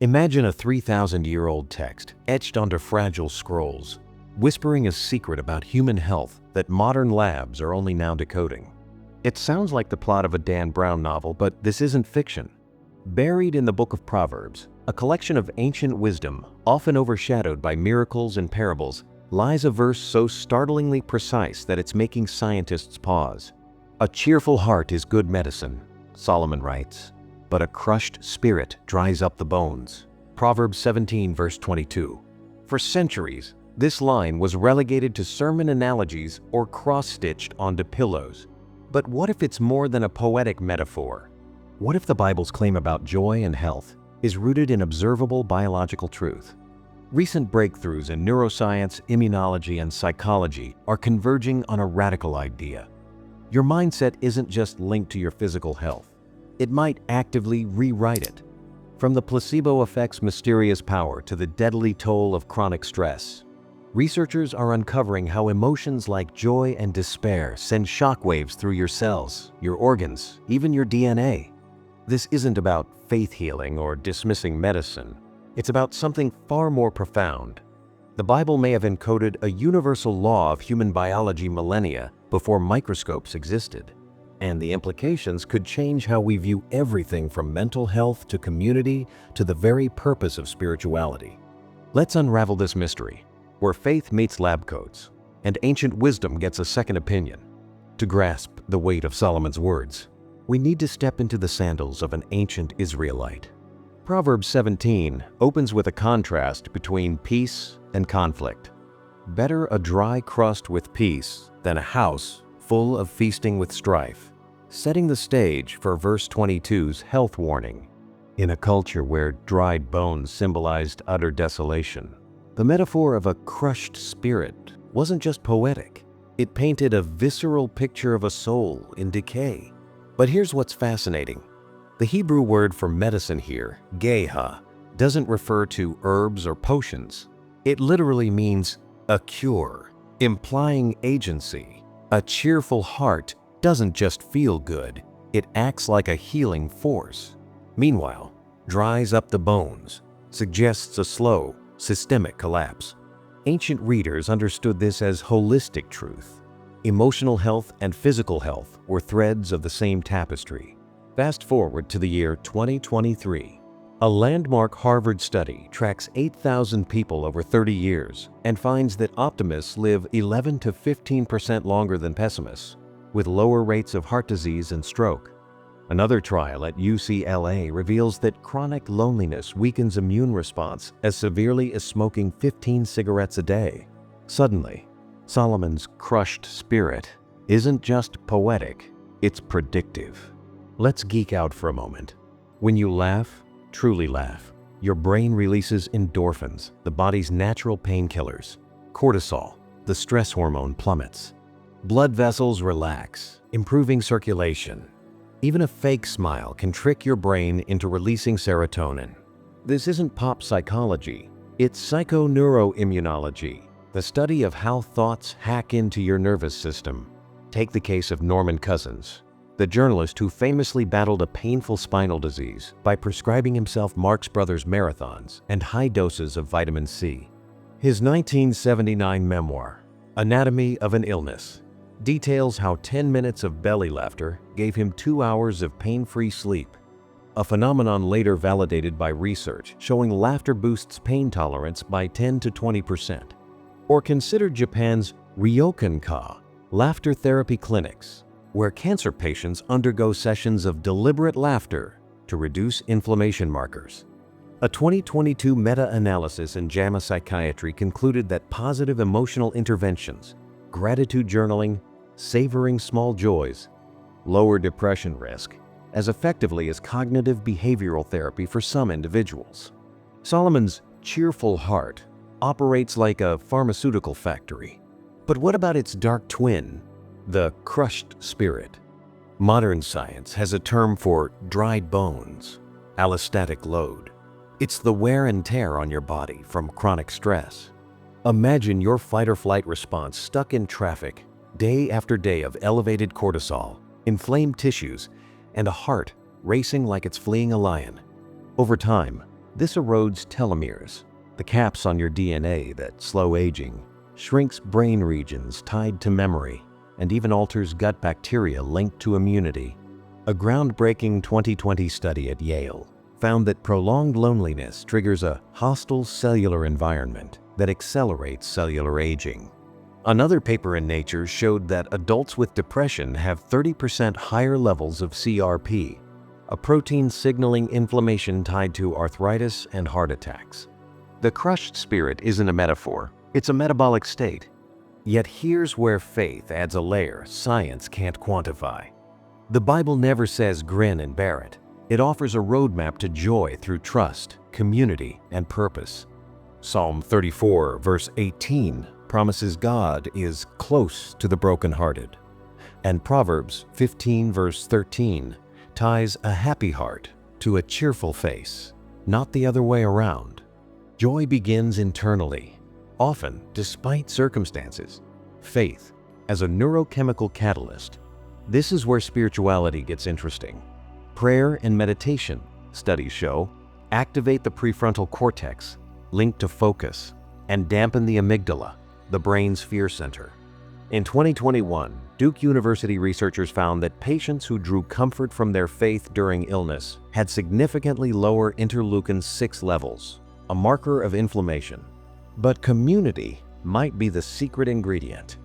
Imagine a 3,000-year-old text etched onto fragile scrolls, whispering a secret about human health that modern labs are only now decoding. It sounds like the plot of a Dan Brown novel, but this isn't fiction. Buried in the book of Proverbs, a collection of ancient wisdom, often overshadowed by miracles and parables, lies a verse so startlingly precise that it's making scientists pause. "A cheerful heart is good medicine," Solomon writes, "but a crushed spirit dries up the bones." Proverbs 17 verse 22. For centuries, this line was relegated to sermon analogies or cross-stitched onto pillows. But what if it's more than a poetic metaphor? What if the Bible's claim about joy and health is rooted in observable biological truth? Recent breakthroughs in neuroscience, immunology, and psychology are converging on a radical idea. Your mindset isn't just linked to your physical health. It might actively rewrite it. From the placebo effect's mysterious power to the deadly toll of chronic stress, researchers are uncovering how emotions like joy and despair send shockwaves through your cells, your organs, even your DNA. This isn't about faith healing or dismissing medicine. It's about something far more profound. The Bible may have encoded a universal law of human biology millennia before microscopes existed, and the implications could change how we view everything from mental health to community to the very purpose of spirituality. Let's unravel this mystery, where faith meets lab coats, and ancient wisdom gets a second opinion. To grasp the weight of Solomon's words, we need to step into the sandals of an ancient Israelite. Proverbs 17 opens with a contrast between peace and conflict. Better a dry crust with peace than a house full of feasting with strife, setting the stage for verse 22's health warning. In a culture where dried bones symbolized utter desolation, the metaphor of a crushed spirit wasn't just poetic. It painted a visceral picture of a soul in decay. But here's what's fascinating. The Hebrew word for medicine here, geha, doesn't refer to herbs or potions. It literally means a cure, implying agency. A cheerful heart doesn't just feel good, it acts like a healing force. Meanwhile, dries up the bones, suggests a slow, systemic collapse. Ancient readers understood this as holistic truth. Emotional health and physical health were threads of the same tapestry. Fast forward to the year 2023. A landmark Harvard study tracks 8,000 people over 30 years and finds that optimists live 11 to 15% longer than pessimists, with lower rates of heart disease and stroke. Another trial at UCLA reveals that chronic loneliness weakens immune response as severely as smoking 15 cigarettes a day. Suddenly, Solomon's crushed spirit isn't just poetic, it's predictive. Let's geek out for a moment. When you laugh, truly laugh, your brain releases endorphins, the body's natural painkillers. Cortisol, the stress hormone, plummets. Blood vessels relax, improving circulation. Even a fake smile can trick your brain into releasing serotonin. This isn't pop psychology, it's psychoneuroimmunology, the study of how thoughts hack into your nervous system. Take the case of Norman Cousins, the journalist who famously battled a painful spinal disease by prescribing himself Marx Brothers marathons and high doses of vitamin C. His 1979 memoir, Anatomy of an Illness, details how 10 minutes of belly laughter gave him 2 hours of pain-free sleep, a phenomenon later validated by research showing laughter boosts pain tolerance by 10 to 20%. Or consider Japan's Ryokan-ka, laughter therapy clinics, where cancer patients undergo sessions of deliberate laughter to reduce inflammation markers. A 2022 meta-analysis in JAMA Psychiatry concluded that positive emotional interventions, gratitude journaling, savoring small joys, lower depression risk as effectively as cognitive behavioral therapy for some individuals. Solomon's cheerful heart operates like a pharmaceutical factory. But what about its dark twin, the crushed spirit? Modern science has a term for dried bones, allostatic load. It's the wear and tear on your body from chronic stress. Imagine your fight-or-flight response stuck in traffic, day after day of elevated cortisol, inflamed tissues, and a heart racing like it's fleeing a lion. Over time, This erodes telomeres, the caps on your DNA that slow aging, shrinks brain regions tied to memory, and even alters gut bacteria linked to immunity. A groundbreaking 2020 study at Yale found that prolonged loneliness triggers a hostile cellular environment that accelerates cellular aging. Another paper in Nature showed that adults with depression have 30% higher levels of CRP, a protein signaling inflammation tied to arthritis and heart attacks. The crushed spirit isn't a metaphor, it's a metabolic state. Yet here's where faith adds a layer science can't quantify. The Bible never says grin and bear it. It offers a roadmap to joy through trust, community, and purpose. Psalm 34, verse 18 promises God is close to the brokenhearted. And Proverbs 15, verse 13 ties a happy heart to a cheerful face, not the other way around. Joy begins internally, often despite circumstances. Faith as a neurochemical catalyst. This is where spirituality gets interesting. Prayer and meditation, studies show, activate the prefrontal cortex, linked to focus, and dampen the amygdala, the brain's fear center. In 2021, Duke University researchers found that patients who drew comfort from their faith during illness had significantly lower interleukin-6 levels, a marker of inflammation. But community might be the secret ingredient.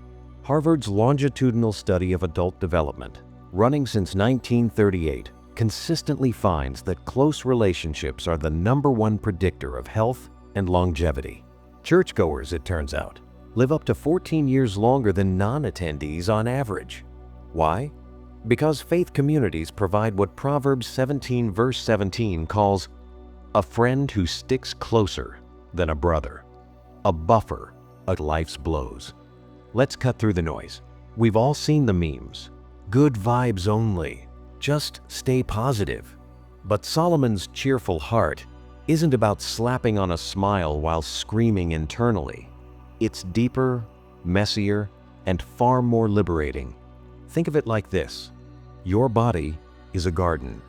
Harvard's longitudinal study of adult development, running since 1938, consistently finds that close relationships are the #1 predictor of health and longevity. Churchgoers, it turns out, live up to 14 years longer than non-attendees on average. Why? Because faith communities provide what Proverbs 17, verse 17 calls a friend who sticks closer than a brother, a buffer at life's blows. Let's cut through the noise. We've all seen the memes. Good vibes only. Just stay positive. But Solomon's cheerful heart isn't about slapping on a smile while screaming internally. It's deeper, messier, and far more liberating. Think of it like this. Your body is a garden.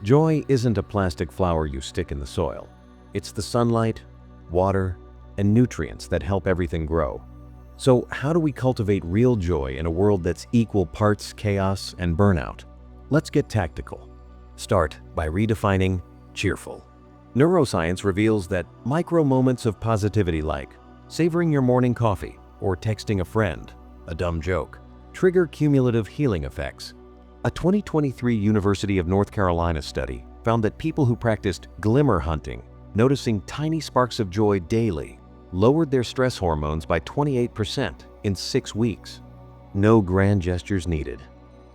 Joy isn't a plastic flower you stick in the soil. It's the sunlight, water, and nutrients that help everything grow. So how do we cultivate real joy in a world that's equal parts chaos and burnout? Let's get tactical. Start by redefining cheerful. Neuroscience reveals that micro moments of positivity like savoring your morning coffee or texting a friend, a dumb joke, trigger cumulative healing effects. A 2023 University of North Carolina study found that people who practiced glimmer hunting, noticing tiny sparks of joy daily, lowered their stress hormones by 28% in 6 weeks. No grand gestures needed.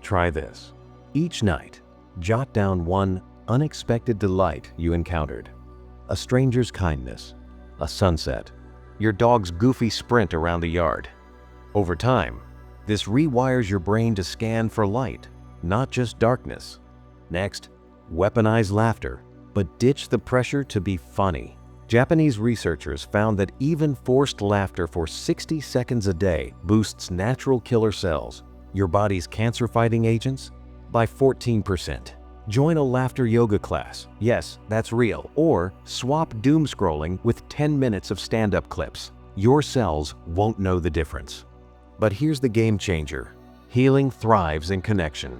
Try this. Each night, jot down one unexpected delight you encountered. A stranger's kindness, a sunset, your dog's goofy sprint around the yard. Over time, this rewires your brain to scan for light, not just darkness. Next, weaponize laughter, but ditch the pressure to be funny. Japanese researchers found that even forced laughter for 60 seconds a day boosts natural killer cells, your body's cancer-fighting agents, by 14%. Join a laughter yoga class. Yes, that's real. Or swap doom scrolling with 10 minutes of stand-up clips. Your cells won't know the difference. But here's the game changer. Healing thrives in connection.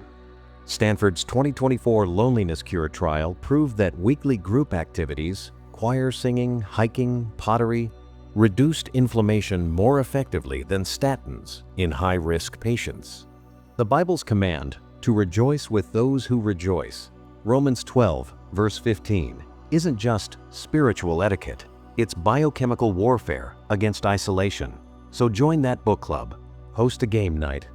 Stanford's 2024 Loneliness Cure trial proved that weekly group activities, choir singing, hiking, pottery, reduced inflammation more effectively than statins in high-risk patients. The Bible's command to rejoice with those who rejoice, Romans 12, verse 15, isn't just spiritual etiquette. It's biochemical warfare against isolation. So join that book club, host a game night,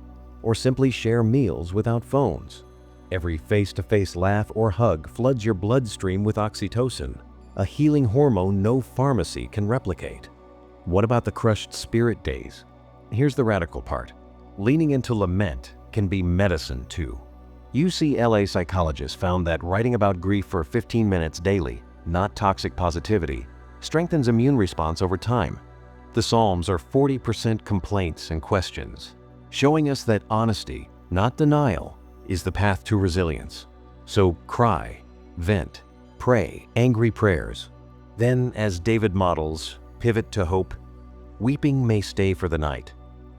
or simply share meals without phones. Every face-to-face laugh or hug floods your bloodstream with oxytocin, a healing hormone no pharmacy can replicate. What about the crushed spirit days? Here's the radical part. Leaning into lament can be medicine too. UCLA psychologists found that writing about grief for 15 minutes daily, not toxic positivity, strengthens immune response over time. The Psalms are 40% complaints and questions, showing us that honesty, not denial, is the path to resilience. So cry, vent, pray angry prayers, Then, as David models, pivot to hope. Weeping may stay for the night,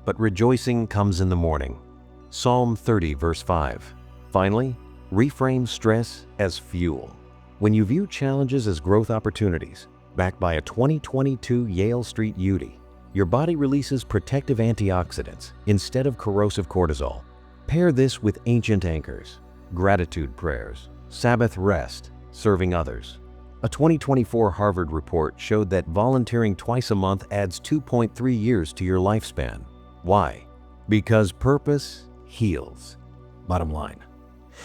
but rejoicing comes in the morning. Psalm 30, verse 5. Finally, reframe stress as fuel. When you view challenges as growth opportunities, backed by a 2022 Yale Street UTI, your body releases protective antioxidants instead of corrosive cortisol. Pair this with ancient anchors, gratitude prayers, Sabbath rest, serving others. A 2024 Harvard report showed that volunteering twice a month adds 2.3 years to your lifespan. Why? Because purpose heals. Bottom line,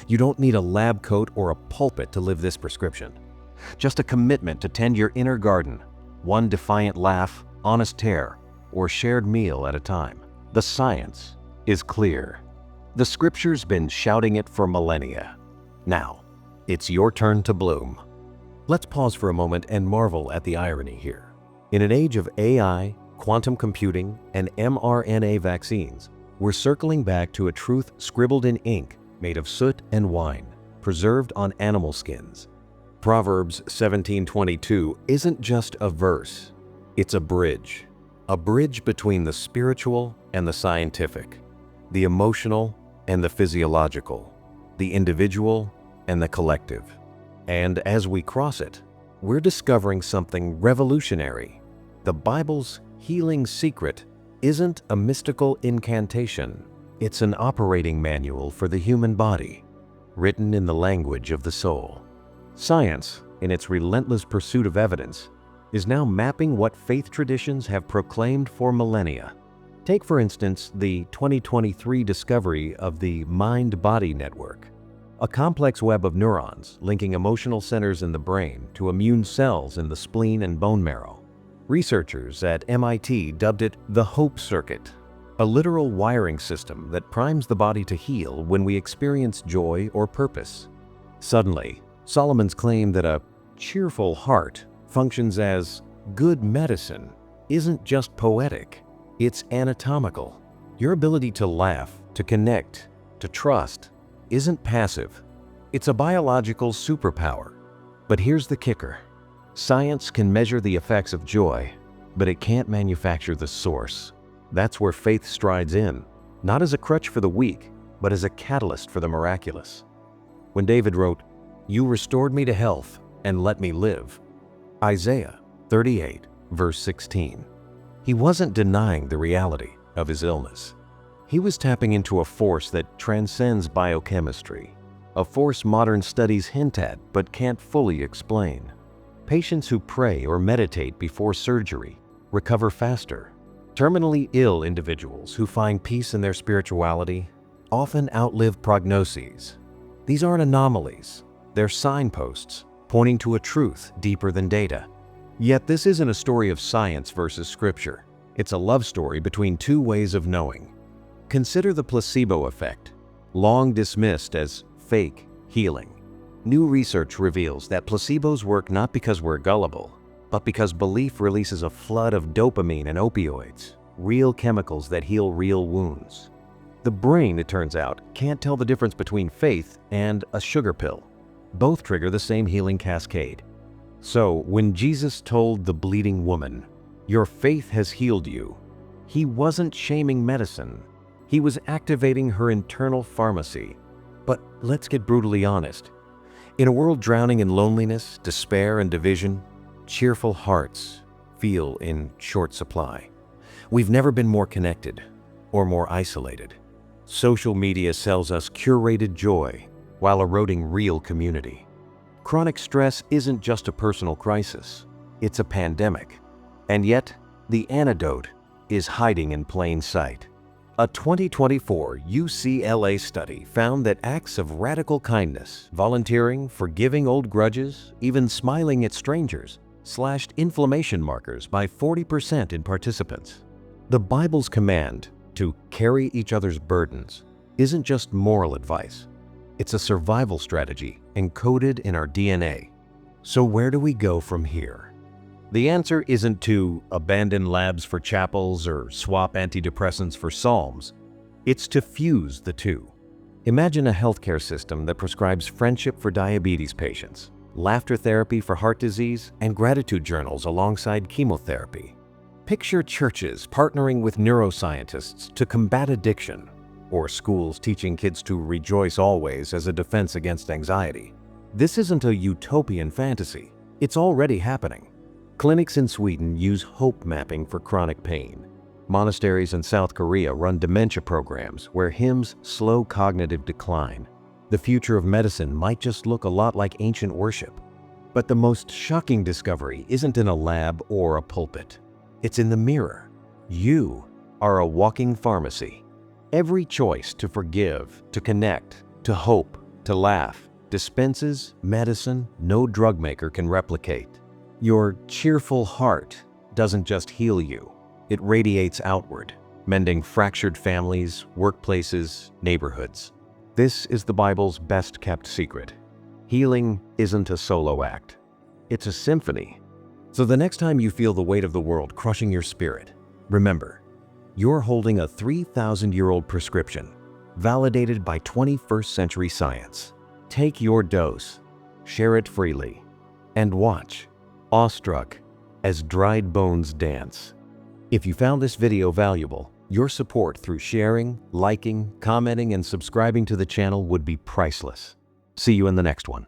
you don't need a lab coat or a pulpit to live this prescription. Just a commitment to tend your inner garden, one defiant laugh, honest tear, or shared meal at a time. The science is clear. The scripture's been shouting it for millennia. Now, it's your turn to bloom. Let's pause for a moment and marvel at the irony here. In an age of AI, quantum computing, and mRNA vaccines, we're circling back to a truth scribbled in ink made of soot and wine, preserved on animal skins. Proverbs 17:22 isn't just a verse, it's a bridge between the spiritual and the scientific, the emotional and the physiological, the individual and the collective. And as we cross it, we're discovering something revolutionary. The Bible's healing secret isn't a mystical incantation. It's an operating manual for the human body, written in the language of the soul. Science, in its relentless pursuit of evidence, is now mapping what faith traditions have proclaimed for millennia. Take, for instance, the 2023 discovery of the mind-body network, a complex web of neurons linking emotional centers in the brain to immune cells in the spleen and bone marrow. Researchers at MIT dubbed it the Hope Circuit, a literal wiring system that primes the body to heal when we experience joy or purpose. Suddenly, Solomon's claim that a cheerful heart functions as good medicine isn't just poetic, it's anatomical. Your ability to laugh, to connect, to trust isn't passive. It's a biological superpower. But here's the kicker. Science can measure the effects of joy, but it can't manufacture the source. That's where faith strides in, not as a crutch for the weak, but as a catalyst for the miraculous. When David wrote, "You restored me to health and let me live," Isaiah 38, verse 16, he wasn't denying the reality of his illness. He was tapping into a force that transcends biochemistry, a force modern studies hint at but can't fully explain. Patients who pray or meditate before surgery recover faster. Terminally ill individuals who find peace in their spirituality often outlive prognoses. These aren't anomalies, they're signposts pointing to a truth deeper than data. Yet this isn't a story of science versus scripture. It's a love story between two ways of knowing. Consider the placebo effect, long dismissed as fake healing. New research reveals that placebos work not because we're gullible, but because belief releases a flood of dopamine and opioids, real chemicals that heal real wounds. The brain, it turns out, can't tell the difference between faith and a sugar pill. Both trigger the same healing cascade. So, when Jesus told the bleeding woman, "Your faith has healed you," he wasn't shaming medicine. He was activating her internal pharmacy. But let's get brutally honest. In a world drowning in loneliness, despair, and division, cheerful hearts feel in short supply. We've never been more connected or more isolated. Social media sells us curated joy while eroding real community. Chronic stress isn't just a personal crisis, it's a pandemic. And yet, the antidote is hiding in plain sight. A 2024 UCLA study found that acts of radical kindness, volunteering, forgiving old grudges, even smiling at strangers, slashed inflammation markers by 40% in participants. The Bible's command to carry each other's burdens isn't just moral advice. It's a survival strategy encoded in our DNA. So where do we go from here? The answer isn't to abandon labs for chapels or swap antidepressants for psalms. It's to fuse the two. Imagine a healthcare system that prescribes friendship for diabetes patients, laughter therapy for heart disease, and gratitude journals alongside chemotherapy. Picture churches partnering with neuroscientists to combat addiction, or schools teaching kids to rejoice always as a defense against anxiety. This isn't a utopian fantasy. It's already happening. Clinics in Sweden use hope mapping for chronic pain. Monasteries in South Korea run dementia programs where hymns slow cognitive decline. The future of medicine might just look a lot like ancient worship. But the most shocking discovery isn't in a lab or a pulpit. It's in the mirror. You are a walking pharmacy. Every choice to forgive, to connect, to hope, to laugh, dispenses medicine no drug maker can replicate. Your cheerful heart doesn't just heal you, it radiates outward, mending fractured families, workplaces, neighborhoods. This is the Bible's best-kept secret. Healing isn't a solo act. It's a symphony. So the next time you feel the weight of the world crushing your spirit, remember, you're holding a 3,000-year-old prescription, validated by 21st century science. Take your dose, share it freely, and watch, awestruck, as dried bones dance. If you found this video valuable, your support through sharing, liking, commenting, and subscribing to the channel would be priceless. See you in the next one.